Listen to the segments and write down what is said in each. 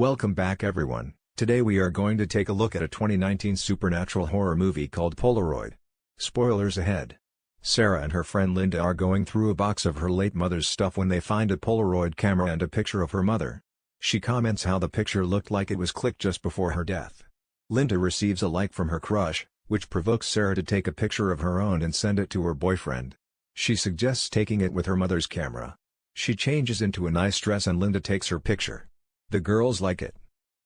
Welcome back everyone. Today we are going to take a look at a 2019 supernatural horror movie called Polaroid. Spoilers ahead. Sarah and her friend Linda are going through a box of her late mother's stuff when they find a Polaroid camera and a picture of her mother. She comments how the picture looked like it was clicked just before her death. Linda receives a like from her crush, which provokes Sarah to take a picture of her own and send it to her boyfriend. She suggests taking it with her mother's camera. She changes into a nice dress and Linda takes her picture. The girls like it.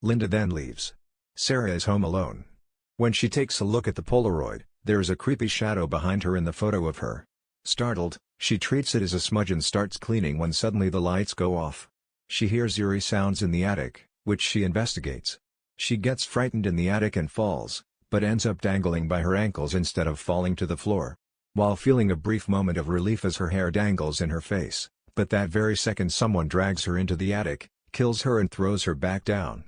Linda then leaves. Sarah is home alone. When she takes a look at the Polaroid, there is a creepy shadow behind her in the photo of her. Startled, she treats it as a smudge and starts cleaning when suddenly the lights go off. She hears eerie sounds in the attic, which she investigates. She gets frightened in the attic and falls, but ends up dangling by her ankles instead of falling to the floor. While feeling a brief moment of relief as her hair dangles in her face, but that very second someone drags her into the attic, kills her and throws her back down.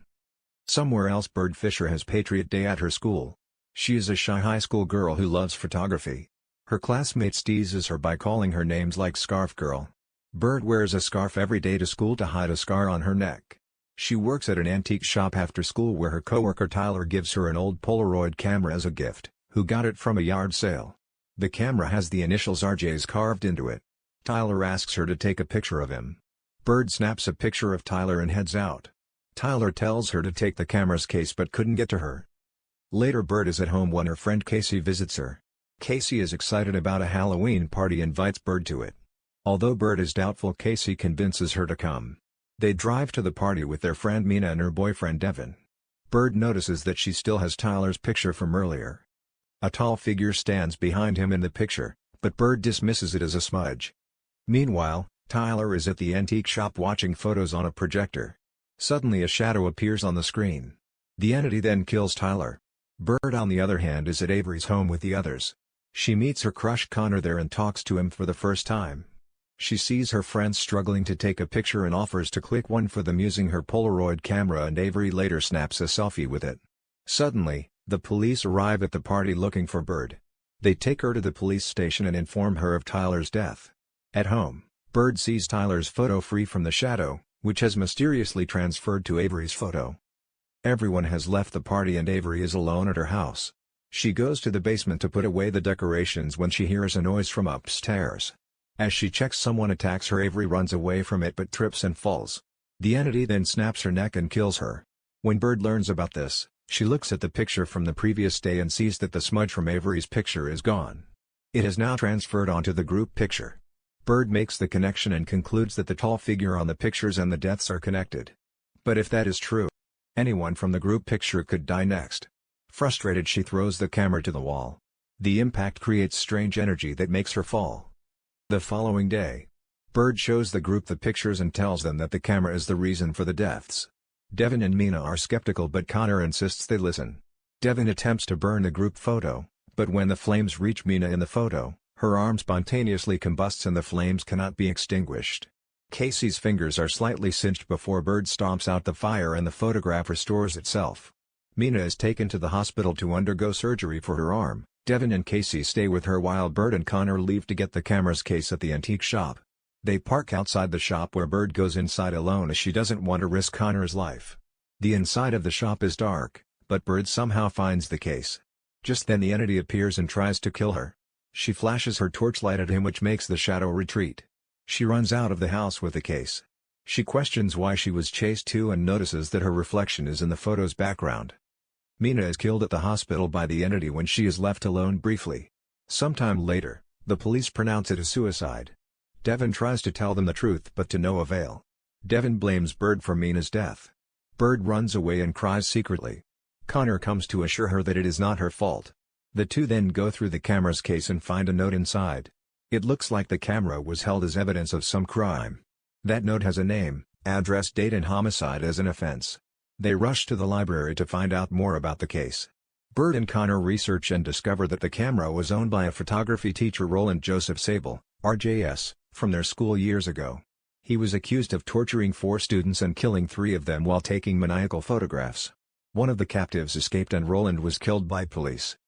Somewhere else, Bird Fitcher has Patriot Day at her school. She is a shy high school girl who loves photography. Her classmates teases her by calling her names like Scarf Girl. Bird wears a scarf every day to school to hide a scar on her neck. She works at an antique shop after school where her coworker Tyler gives her an old Polaroid camera as a gift, who got it from a yard sale. The camera has the initials RJ's carved into it. Tyler asks her to take a picture of him. Bird snaps a picture of Tyler and heads out. Tyler tells her to take the camera's case but couldn't get to her. Later, Bird is at home when her friend Casey visits her. Casey is excited about a Halloween party and invites Bird to it. Although Bird is doubtful, Casey convinces her to come. They drive to the party with their friend Mina and her boyfriend Devin. Bird notices that she still has Tyler's picture from earlier. A tall figure stands behind him in the picture, but Bird dismisses it as a smudge. Meanwhile, Tyler is at the antique shop watching photos on a projector. Suddenly a shadow appears on the screen. The entity then kills Tyler. Bird on the other hand is at Avery's home with the others. She meets her crush Connor there and talks to him for the first time. She sees her friends struggling to take a picture and offers to click one for them using her Polaroid camera, and Avery later snaps a selfie with it. Suddenly, the police arrive at the party looking for Bird. They take her to the police station and inform her of Tyler's death. At home, Bird sees Tyler's photo free from the shadow, which has mysteriously transferred to Avery's photo. Everyone has left the party and Avery is alone at her house. She goes to the basement to put away the decorations when she hears a noise from upstairs. As she checks, someone attacks her. Avery runs away from it but trips and falls. The entity then snaps her neck and kills her. When Bird learns about this, she looks at the picture from the previous day and sees that the smudge from Avery's picture is gone. It has now transferred onto the group picture. Bird makes the connection and concludes that the tall figure on the pictures and the deaths are connected. But if that is true, anyone from the group picture could die next. Frustrated, she throws the camera to the wall. The impact creates strange energy that makes her fall. The following day, Bird shows the group the pictures and tells them that the camera is the reason for the deaths. Devin and Mina are skeptical but Connor insists they listen. Devin attempts to burn the group photo, but when the flames reach Mina in the photo, her arm spontaneously combusts and the flames cannot be extinguished. Casey's fingers are slightly singed before Bird stomps out the fire and the photograph restores itself. Mina is taken to the hospital to undergo surgery for her arm. Devin and Casey stay with her while Bird and Connor leave to get the camera's case at the antique shop. They park outside the shop where Bird goes inside alone as she doesn't want to risk Connor's life. The inside of the shop is dark, but Bird somehow finds the case. Just then the entity appears and tries to kill her. She flashes her torchlight at him, which makes the shadow retreat. She runs out of the house with the case. She questions why she was chased too and notices that her reflection is in the photo's background. Mina is killed at the hospital by the entity when she is left alone briefly. Sometime later, the police pronounce it a suicide. Devin tries to tell them the truth but to no avail. Devin blames Bird for Mina's death. Bird runs away and cries secretly. Connor comes to assure her that it is not her fault. The two then go through the camera's case and find a note inside. It looks like the camera was held as evidence of some crime. That note has a name, address, date and homicide as an offense. They rush to the library to find out more about the case. Bird and Connor research and discover that the camera was owned by a photography teacher, Roland Joseph Sable, RJS, from their school years ago. He was accused of torturing 4 students and killing 3 of them while taking maniacal photographs. One of the captives escaped and Roland was killed by police.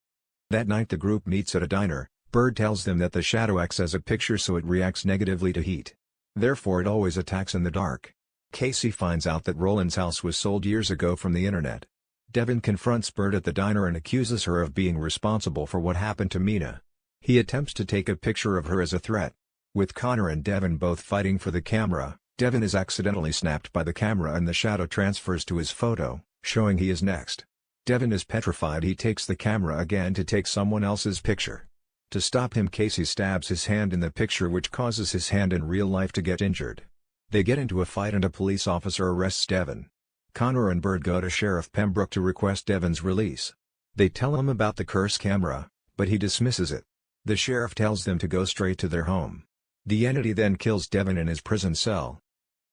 That night the group meets at a diner. Bird tells them that the shadow acts as a picture, so it reacts negatively to heat. Therefore it always attacks in the dark. Casey finds out that Roland's house was sold years ago from the internet. Devin confronts Bird at the diner and accuses her of being responsible for what happened to Mina. He attempts to take a picture of her as a threat. With Connor and Devin both fighting for the camera, Devin is accidentally snapped by the camera and the shadow transfers to his photo, showing he is next. Devin is petrified. He takes the camera again to take someone else's picture. To stop him, Casey stabs his hand in the picture, which causes his hand in real life to get injured. They get into a fight and a police officer arrests Devin. Connor and Bird go to Sheriff Pembroke to request Devin's release. They tell him about the curse camera, but he dismisses it. The sheriff tells them to go straight to their home. The entity then kills Devin in his prison cell.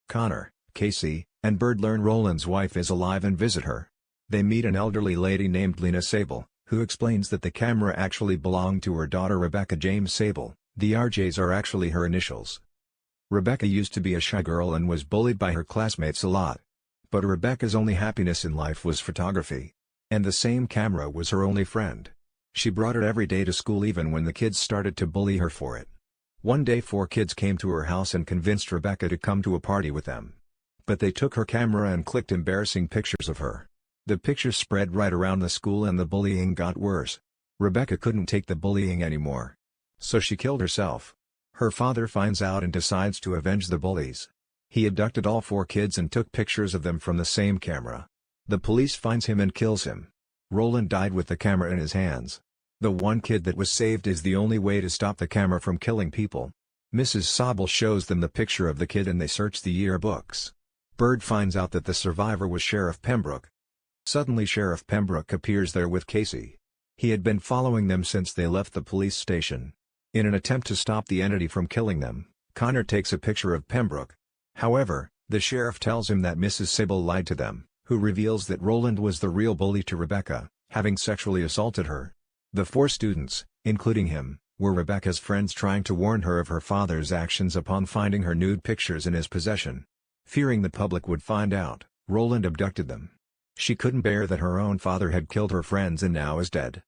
Connor, Casey, and Bird learn Roland's wife is alive and visit her. They meet an elderly lady named Lena Sable, who explains that the camera actually belonged to her daughter Rebecca James Sable. The RJs are actually her initials. Rebecca used to be a shy girl and was bullied by her classmates a lot. But Rebecca's only happiness in life was photography. And the same camera was her only friend. She brought it every day to school even when the kids started to bully her for it. One day 4 kids came to her house and convinced Rebecca to come to a party with them. But they took her camera and clicked embarrassing pictures of her. The pictures spread right around the school and the bullying got worse. Rebecca couldn't take the bullying anymore. So she killed herself. Her father finds out and decides to avenge the bullies. He abducted all 4 kids and took pictures of them from the same camera. The police finds him and kills him. Roland died with the camera in his hands. The one kid that was saved is the only way to stop the camera from killing people. Mrs. Sable shows them the picture of the kid and they search the yearbooks. Bird finds out that the survivor was Sheriff Pembroke. Suddenly Sheriff Pembroke appears there with Casey. He had been following them since they left the police station. In an attempt to stop the entity from killing them, Connor takes a picture of Pembroke. However, the sheriff tells him that Mrs. Sable lied to them, who reveals that Roland was the real bully to Rebecca, having sexually assaulted her. The 4 students, including him, were Rebecca's friends trying to warn her of her father's actions upon finding her nude pictures in his possession. Fearing the public would find out, Roland abducted them. She couldn't bear that her own father had killed her friends and now is dead.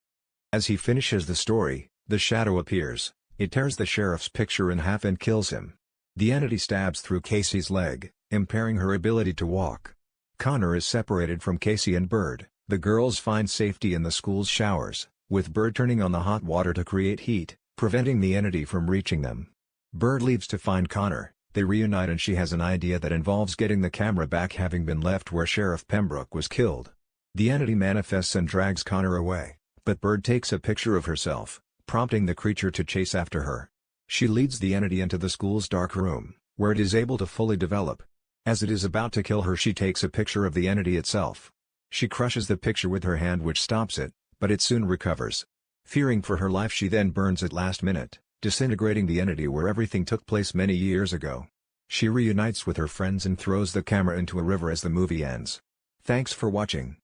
As he finishes the story, the shadow appears. It tears the sheriff's picture in half and kills him. The entity stabs through Casey's leg, impairing her ability to walk. Connor is separated from Casey and Bird. The girls find safety in the school's showers, with Bird turning on the hot water to create heat, preventing the entity from reaching them. Bird leaves to find Connor. They reunite and she has an idea that involves getting the camera back, having been left where Sheriff Pembroke was killed. The entity manifests and drags Connor away, but Bird takes a picture of herself, prompting the creature to chase after her. She leads the entity into the school's dark room, where it is able to fully develop. As it is about to kill her, she takes a picture of the entity itself. She crushes the picture with her hand, which stops it, but it soon recovers. Fearing for her life, she then burns it last minute, disintegrating the entity where everything took place many years ago. She reunites with her friends and throws the camera into a river as the movie ends. Thanks for watching.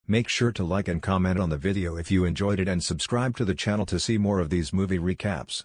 Make sure to like and comment on the video if you enjoyed it and subscribe to the channel to see more of these movie recaps.